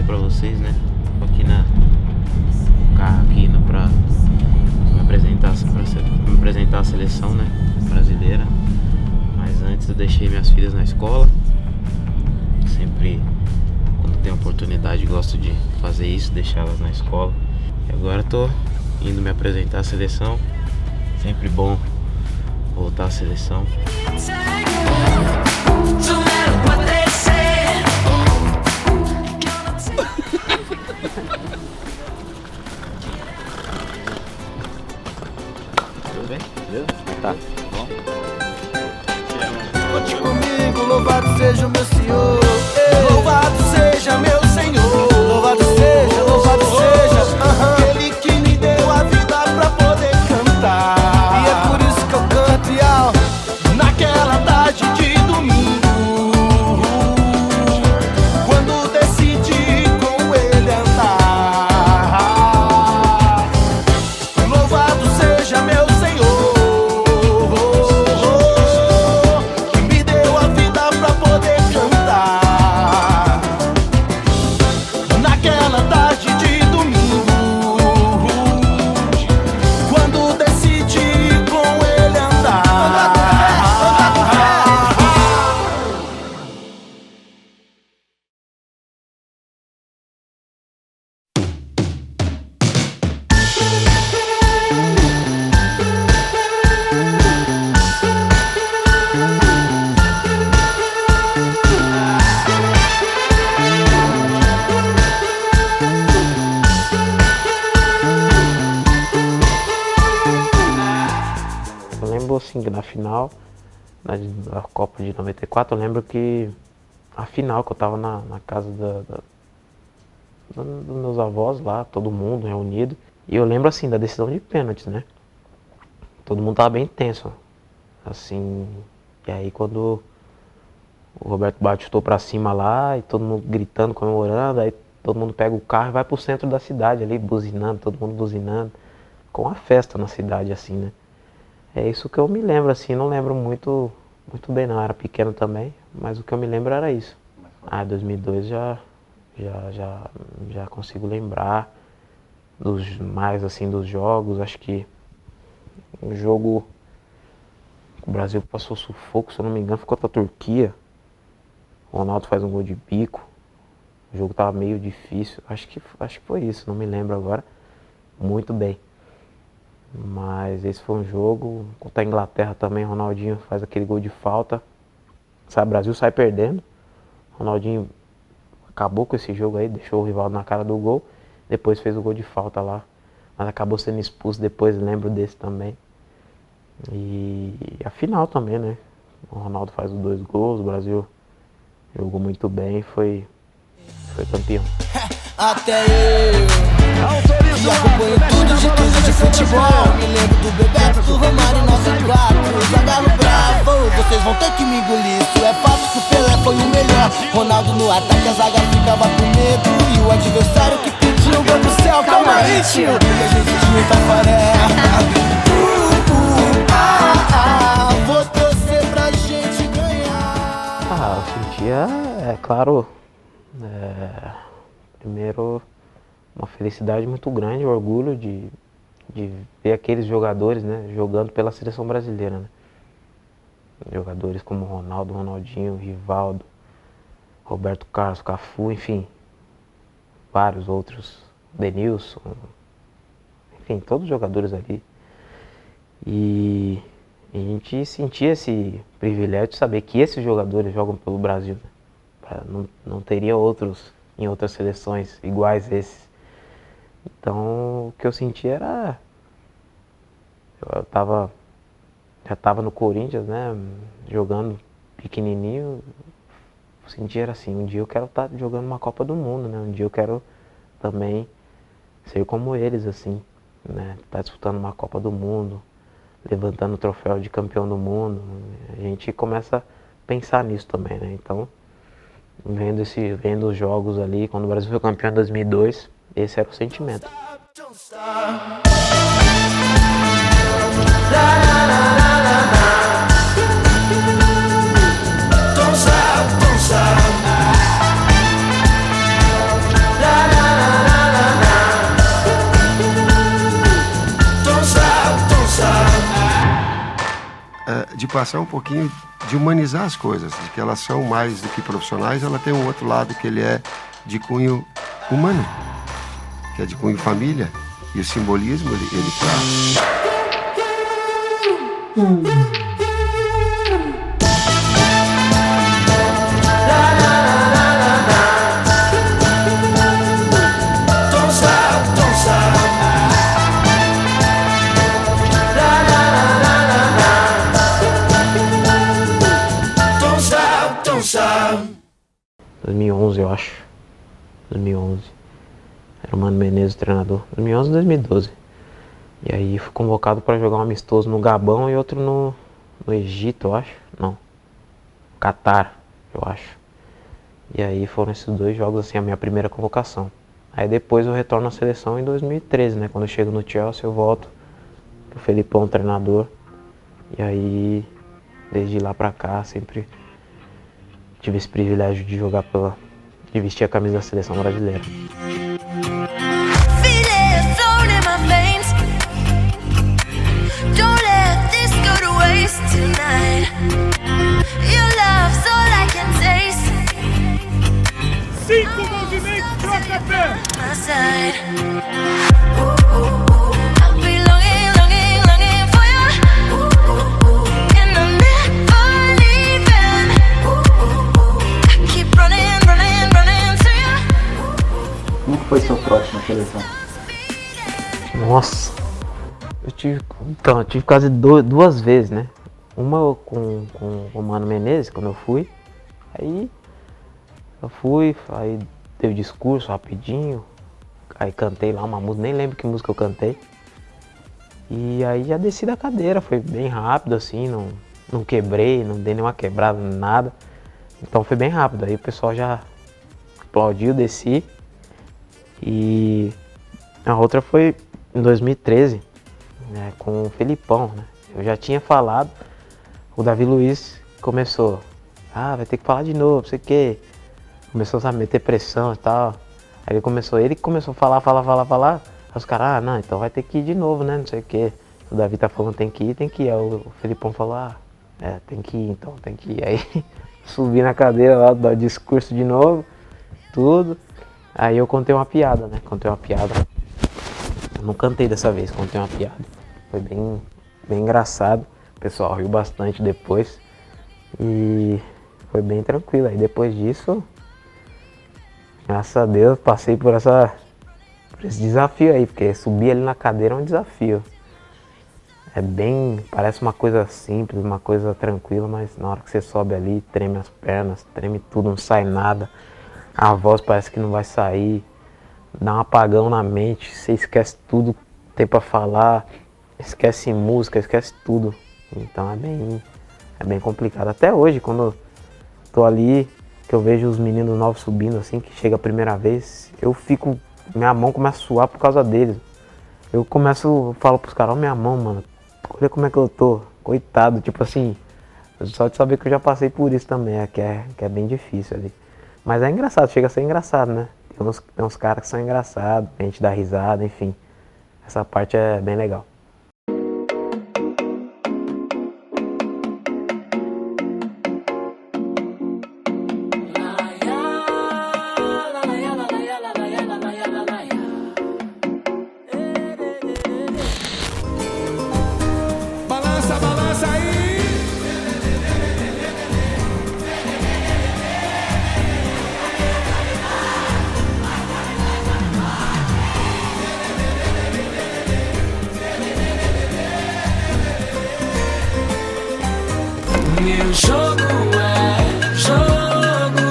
pra vocês, né? Tô aqui no carro aqui pra me apresentar a seleção, né, brasileira. Mas antes eu deixei minhas filhas na escola. Sempre quando tenho oportunidade gosto de fazer isso, deixá-las na escola. E agora tô indo me apresentar à seleção. Sempre bom voltar à seleção. Tudo bem? Beleza? Tá. Bom. Conte comigo, louvado seja o meu Senhor. Louvado seja meu Senhor. Louvado seja, louvado seja Ele que me deu a vida pra poder cantar. E é por isso que eu canto e ao naquela tarde de domingo, quando decidi com ele andar. Louvado seja meu Senhor, que me deu a vida pra poder cantar. Naquela tarde de domingo, quando decidi com ele andar. Eu lembro assim que na final da Copa de 94, eu lembro que a final que eu tava na casa dos meus avós lá, todo mundo reunido. E eu lembro assim da decisão de pênaltis, né? Todo mundo tava bem tenso, assim. E aí quando o Roberto Baggio chutou pra cima lá, e todo mundo gritando, comemorando, aí todo mundo pega o carro e vai pro centro da cidade ali, buzinando, todo mundo buzinando, com uma festa na cidade assim, né? É isso que eu me lembro, assim, não lembro muito bem não, era pequeno também, mas o que eu me lembro era isso. 2002 já consigo lembrar mais assim dos jogos. Acho que um jogo o Brasil passou sufoco, se eu não me engano, ficou contra a Turquia. O Ronaldo faz um gol de bico, o jogo tava meio difícil, acho que foi isso, não me lembro agora muito bem. Mas esse foi um jogo, contra a Inglaterra também, Ronaldinho faz aquele gol de falta. O Brasil sai perdendo, Ronaldinho acabou com esse jogo aí, deixou o Rivaldo na cara do gol, depois fez o gol de falta lá, mas acabou sendo expulso depois, lembro desse também. E a final também, né? O Ronaldo faz os 2 gols, o Brasil jogou muito bem, foi campeão. Até eu que acompanho tudo de futebol. Me lembro do Bebeto, do Romário, nosso 4 Zagallo bravo, vocês vão ter que me engolir. Isso é fato que o Pelé foi o melhor. Ronaldo no ataque, a zaga ficava com medo. E o adversário que pediu o gol do céu. Calma aí, tio, e a gente tinha Itafaré. Vou torcer pra gente ganhar. Eu sentia, é claro, primeiro uma felicidade muito grande, um orgulho de ver aqueles jogadores, né, jogando pela seleção brasileira, né? Jogadores como Ronaldo, Ronaldinho, Rivaldo, Roberto Carlos, Cafu, enfim, vários outros, Denilson, enfim, todos os jogadores ali. E a gente sentia esse privilégio de saber que esses jogadores jogam pelo Brasil, né? Não teria outros em outras seleções iguais a esses. Então o que eu senti era... já estava no Corinthians, né, jogando pequenininho. Eu senti era assim, um dia eu quero estar jogando uma Copa do Mundo, né? Um dia eu quero também ser como eles, assim, né? Estar disputando uma Copa do Mundo, levantando o troféu de campeão do mundo. A gente começa a pensar nisso também, né? Então, vendo os jogos ali, quando o Brasil foi campeão em 2002, esse era o sentimento. preocupação um pouquinho de humanizar as coisas, de que elas são mais do que profissionais, ela tem um outro lado que ele é de cunho humano, que é de cunho família, e o simbolismo ele traz. Don't 2011, eu acho. 2011. Era o Mano Menezes o treinador. 2011 e 2012. E aí fui convocado para jogar um amistoso no Gabão e outro no Egito, eu acho. Não. Catar, eu acho. E aí foram esses dois jogos, assim, a minha primeira convocação. Aí depois eu retorno à seleção em 2013, né? Quando eu chego no Chelsea, eu volto pro Felipão, treinador. E aí, desde lá pra cá, sempre tive esse privilégio de jogar de vestir a camisa da seleção brasileira. Cinco movimentos, troca pé! Como foi seu trote na seleção? Nossa, eu tive quase duas vezes, né? Uma com o Mano Menezes, quando eu fui. Aí teve discurso rapidinho. Aí cantei lá uma música, nem lembro que música eu cantei. E aí já desci da cadeira, foi bem rápido assim, não quebrei, não dei nenhuma quebrada, nada. Então foi bem rápido, aí o pessoal já aplaudiu, desci. E a outra foi em 2013, né, com o Felipão, né? Eu já tinha falado, o Davi Luiz começou, vai ter que falar de novo, não sei o quê. Começou a meter pressão e tal. Aí ele começou a falar. Aí os caras, não, então vai ter que ir de novo, né, não sei o quê. O Davi tá falando tem que ir. Aí o Felipão falou, tem que ir então, tem que ir. Aí subi na cadeira lá, do discurso de novo, tudo. Aí eu contei uma piada, né? Eu não cantei dessa vez, contei uma piada. Foi bem engraçado. O pessoal riu bastante depois. E foi bem tranquilo. Aí depois disso, graças a Deus, passei por esse desafio aí. Porque subir ali na cadeira é um desafio. Parece uma coisa simples, uma coisa tranquila, mas na hora que você sobe ali, treme as pernas, treme tudo, não sai nada. A voz parece que não vai sair, dá um apagão na mente, você esquece tudo que tem pra falar, esquece música, esquece tudo. Então é bem complicado. Até hoje, quando eu tô ali, que eu vejo os meninos novos subindo assim, que chega a primeira vez, minha mão começa a suar por causa deles. Eu falo pros caras, minha mão, mano, olha como é que eu tô, coitado, tipo assim, só de saber que eu já passei por isso também, que é bem difícil ali. Mas é engraçado, chega a ser engraçado, né? Tem uns caras que são engraçados, a gente dá risada, enfim. Essa parte é bem legal. Balança aí! Meu jogo é jogo.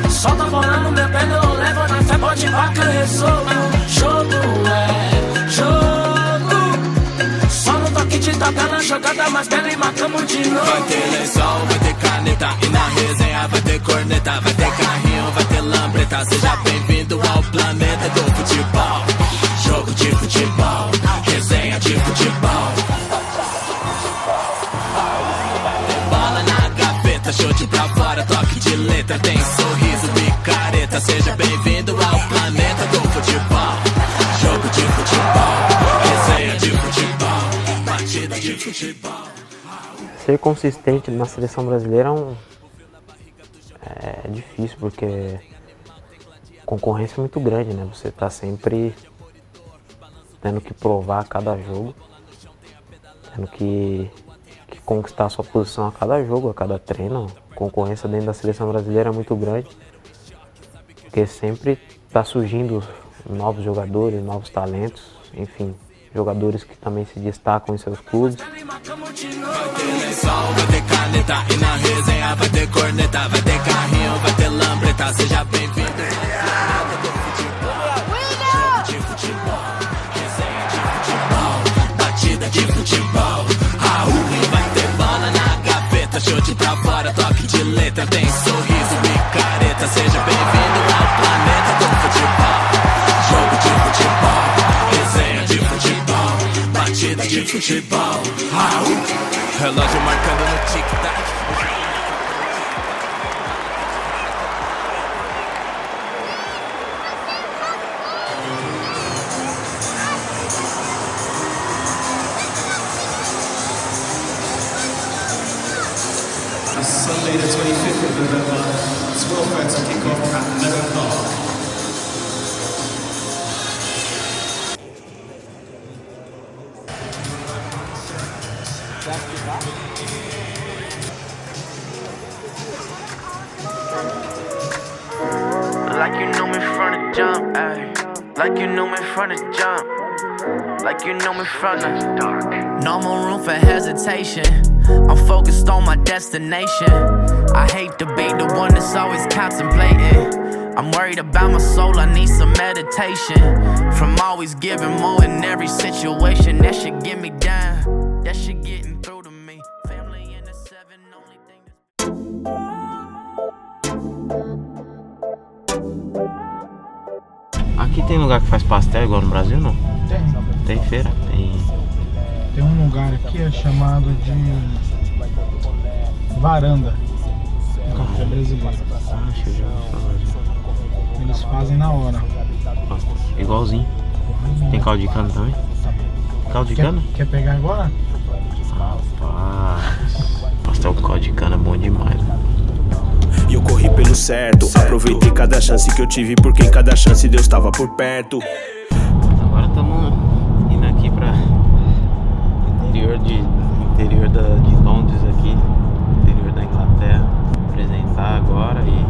Solta a bola no meu pé, eu levo na fé, pode vaca, eu resolvo. Jogo é jogo. Só no toque de tabela, jogada mais bela e marcamos de novo. Vai ter lençol, vai ter caneta, e na resenha vai ter corneta, vai ter carrinho, vai ter lambreta. Seja bem-vindo ao planeta do futebol. Jogo de futebol, resenha de futebol. Chute pra fora, toque de letra, tem sorriso, picareta. Seja bem-vindo ao planeta do futebol. Jogo de futebol, resenha de futebol, partida de futebol. ser consistente na seleção brasileira é difícil, porque a concorrência é muito grande, né? Você tá sempre tendo que provar a cada jogo, tendo que conquistar a sua posição a cada jogo, a cada treino. A concorrência dentro da seleção brasileira é muito grande, porque sempre tá surgindo novos jogadores, novos talentos, enfim, jogadores que também se destacam em seus clubes. Vai ter lençol, vai ter caneta e na resenha vai ter corneta, vai ter carrinho, vai ter lambreta, seja bem-vindo. De futebol, resenha de futebol, batida de futebol, Raul, vai ter bola na gaveta, chute pra fora, toque de letra, tem sorriso e careta, seja bem-vindo ao planeta do futebol, jogo de futebol, resenha de futebol, batida de futebol, Raul, relógio marcando no tic-tac. Sunday the 25th of November, it's well fair to kick off at Meadow Park. Like you knew me from the jump, ayy. Like you knew me from the jump. Like you knew me from the dark. No more room for hesitation. I'm focused on my destination. I hate to be the one that's always contemplating. I'm worried about my soul, I need some meditation. From always giving more in every situation. That should get me down. That shit getting through to me. Family in the seven, only thing Aqui tem lugar que faz pastel igual no Brasil, não? Tem feira? Tem um lugar aqui chamado de Varanda. É brasileiro. Acho que eu já ouvi falar disso. Eles fazem na hora. Igualzinho. Tem caldo de cana também? Caldo de cana? Quer pegar agora? Rapaz, pastel com caldo de cana é bom demais, né? E eu corri pelo certo. Aproveitei cada chance que eu tive, porque em cada chance Deus estava por perto. Agora estamos indo aqui para interior de Londres aqui, interior da Inglaterra, apresentar agora, e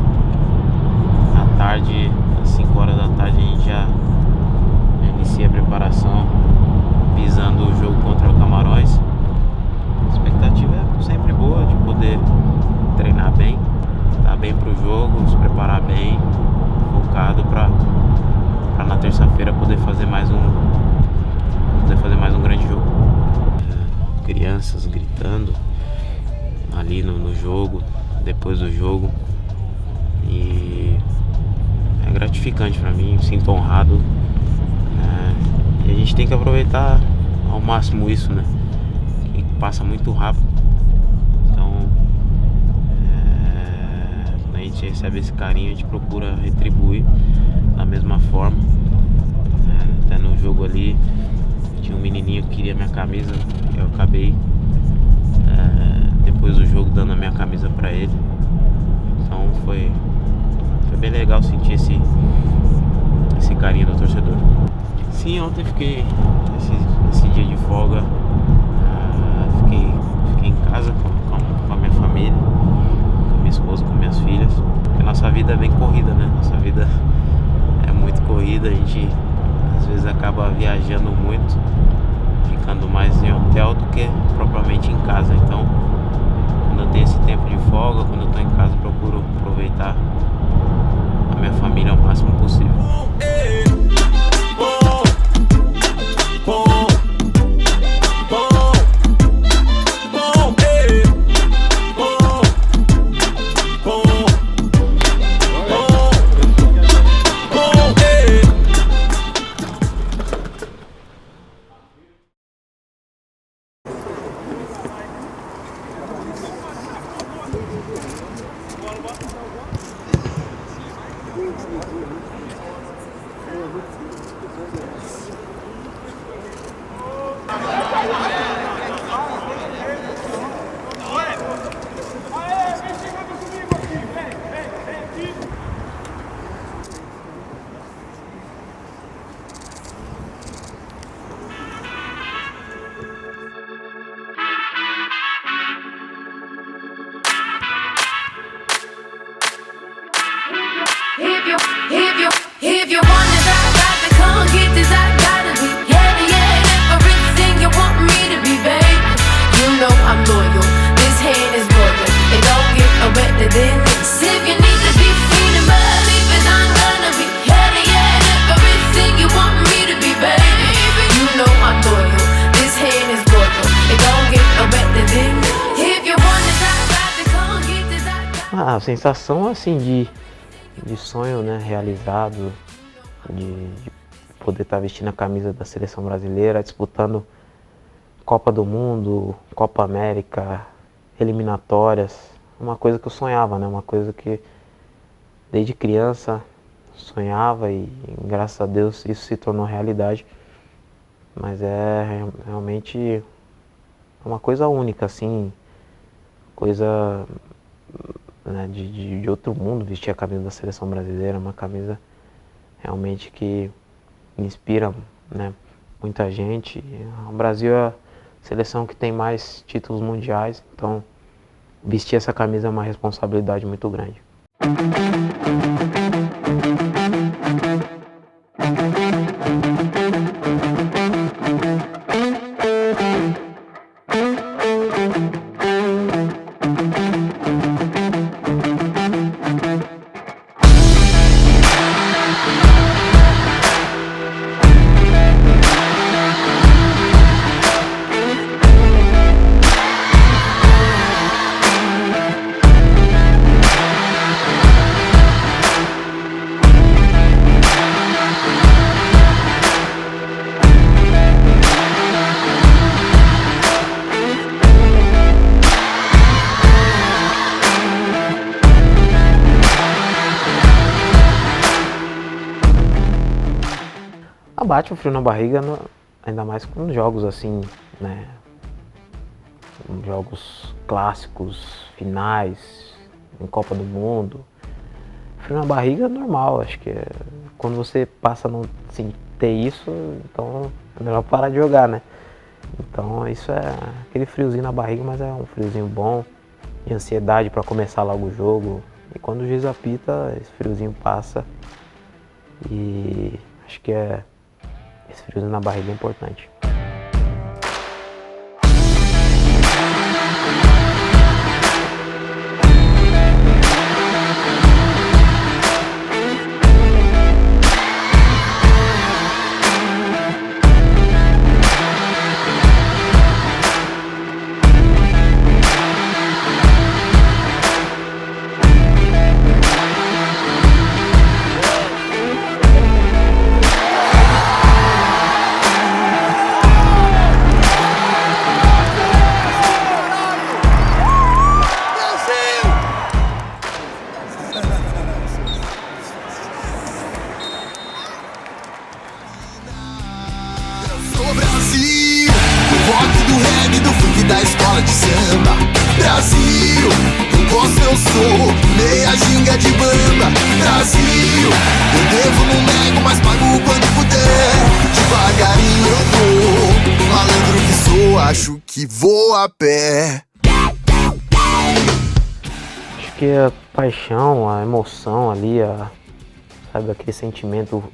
à tarde, às 5 horas da tarde, a gente já inicia a preparação visando o jogo contra o Camarões. A expectativa é sempre boa de poder treinar bem, estar bem pro jogo, se preparar bem, focado para na terça-feira poder fazer mais um grande jogo. Crianças gritando ali no jogo, depois do jogo, e é gratificante para mim, me sinto honrado, né? E a gente tem que aproveitar ao máximo isso, né? Que passa muito rápido. Então quando a gente recebe esse carinho, a gente procura retribuir da mesma forma. Até no jogo ali tinha um menininho que queria minha camisa, eu acabei depois do jogo dando a minha camisa pra ele. Então foi bem legal sentir esse carinho do torcedor. Sim, ontem fiquei esse dia de folga, fiquei em casa com a minha família, com a minha esposa, com minhas filhas. Porque a nossa vida é bem corrida, né? Nossa vida é muito corrida, a gente às vezes acaba viajando muito, ficando mais em hotel do que propriamente em casa. Então, quando eu tenho esse tempo de folga, quando eu tô em casa, eu procuro aproveitar a minha família ao máximo possível. A sensação assim de sonho, né, realizado, de poder estar vestindo a camisa da seleção brasileira, disputando Copa do Mundo, Copa América, eliminatórias, uma coisa que eu sonhava, né, uma coisa que desde criança sonhava e graças a Deus isso se tornou realidade. Mas é realmente uma coisa única, assim, coisa, né, de outro mundo, vestir a camisa da seleção brasileira, uma camisa realmente que inspira, né, muita gente. O Brasil é a seleção que tem mais títulos mundiais, então vestir essa camisa é uma responsabilidade muito grande. Bate o frio na barriga, ainda mais com jogos assim, né? Jogos clássicos, finais, em Copa do Mundo. Frio na barriga é normal, acho que quando você passa a não ter isso, então é melhor parar de jogar, né? Então isso é aquele friozinho na barriga, mas é um friozinho bom, de ansiedade para começar logo o jogo. E quando o juiz apita, esse friozinho passa e acho que esse friozinho na barriga é importante. Da escola de samba, Brasil, eu gosto, eu sou meia ginga de banda. Brasil, eu devo, não nego, mas pago quando puder. Devagarinho eu vou, malandro que sou, acho que vou a pé. Acho que a paixão, a emoção ali, sabe, aquele sentimento,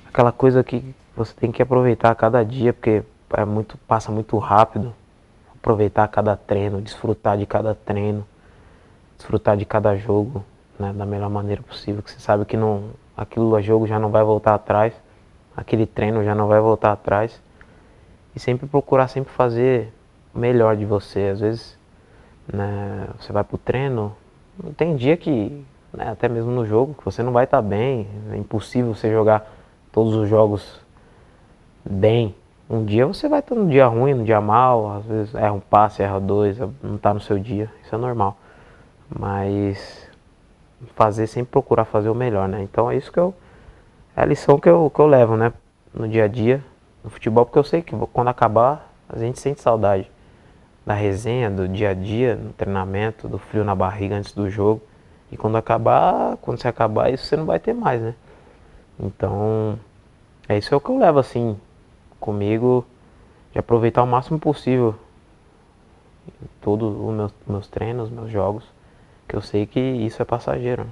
aquela coisa que você tem que aproveitar a cada dia, porque passa muito rápido. Aproveitar cada treino, desfrutar de cada treino, desfrutar de cada jogo, né, da melhor maneira possível, que você sabe que aquilo a jogo já não vai voltar atrás, aquele treino já não vai voltar atrás, e sempre procurar sempre fazer o melhor de você. Às vezes, né, você vai pro treino, tem dia que, né, até mesmo no jogo, que você não vai estar bem, é impossível você jogar todos os jogos bem. Um dia você vai estar num dia ruim, num dia mal, às vezes erra um passe, erra dois, não está no seu dia, isso é normal. Mas sempre procurar fazer o melhor, né? Então é isso é a lição que eu levo, né? No dia a dia, no futebol, porque eu sei que quando acabar, a gente sente saudade da resenha, do dia a dia, no treinamento, do frio na barriga antes do jogo. E quando você acabar, isso você não vai ter mais, né? Então, isso é o que eu levo, assim, comigo, de aproveitar o máximo possível todos os meus treinos, meus jogos, que eu sei que isso é passageiro, né?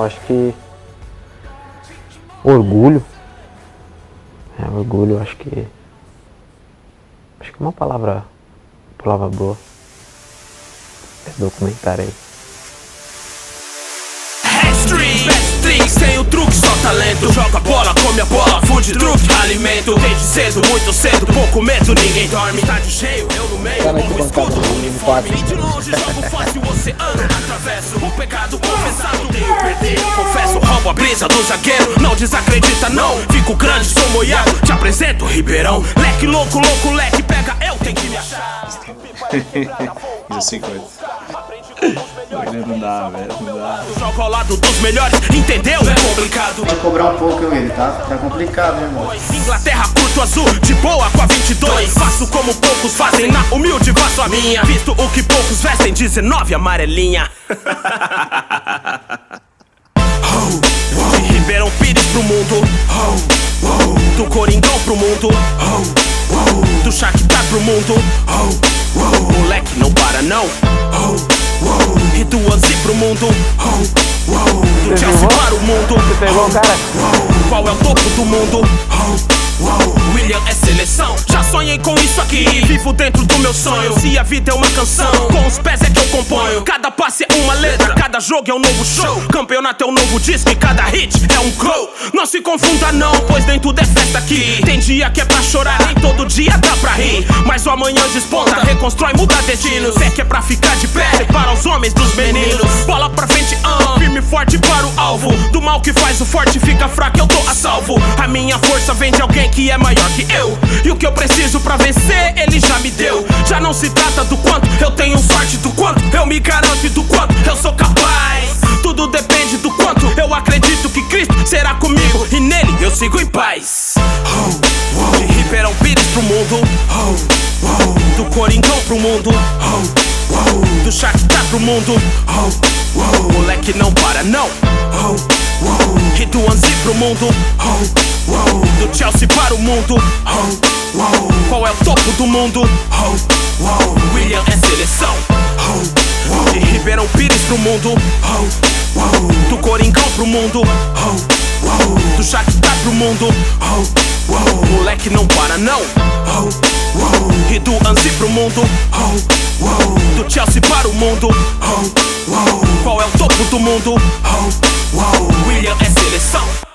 eu acho que orgulho. Orgulho, acho que é uma palavra boa. Esse documentário aí. Sem o truque, só talento. Joga bola, come a bola, funde truque, alimento. Desde cedo, muito cedo, pouco medo, ninguém dorme. Estádio cheio, eu no meio, como escudo, uniforme. De longe, jogo fácil, oceano, atravesso. O pecado confessado, tenho perder. Confesso, roubo a brisa do zagueiro. Não desacredita, não. Fico grande, sou moiado. Te apresento, Ribeirão. Leque louco, louco, leque, pega, eu tenho que me achar. Isso 50. Não dá, velho, não dá. Jogo ao lado dos melhores, entendeu? É complicado. Vai cobrar um pouco ele, tá complicado, né, irmão? Inglaterra, curto azul, de boa com a 22. Faço como poucos fazem, na humilde faço a minha. Visto o que poucos vestem, 19 amarelinha. De Ribeirão Pires pro mundo, do Coringão pro mundo, do Shakhtar pro mundo. Moleque não para não. E do Anzi pro mundo, do Chelsea para o mundo. Você pegou o cara? Qual é o topo do mundo? William é seleção. Já sonhei com isso aqui, vivo dentro do meu sonho. Se a vida é uma canção, com os pés é que eu componho. Cada passe é uma letra, cada jogo é um novo show. Campeonato é um novo disco e cada hit é um gol. Não se confunda não, pois nem tudo é festa aqui. Tem dia que é pra chorar, nem todo dia dá pra rir. Mas o amanhã desponta, reconstrói, muda destinos. Fé que é pra ficar de pé, separa os homens dos meninos. Bola pra frente, firme e forte para o alvo. Do mal que faz o forte fica fraco, eu tô a salvo. A minha força vem de alguém que é maior que eu. E o que eu preciso pra vencer, ele já me deu. Já não se trata do quanto eu tenho sorte, do quanto eu me garanto e do quanto eu sou capaz. Tudo depende do quanto eu acredito que Cristo será comigo e nele eu sigo em paz. De Ribeirão Pires pro mundo, do Coringão pro mundo, do Shakhtar pro mundo. Moleque não para não. E do Anzi pro mundo, do Chelsea para o mundo. Qual é o topo do mundo? William é seleção. De Ribeirão Pires pro mundo, do Coringão pro mundo, do Shakhtar pro mundo. Moleque não para não. E do Anzi pro mundo, do Chelsea para o mundo. Qual é o topo do mundo? William é seleção.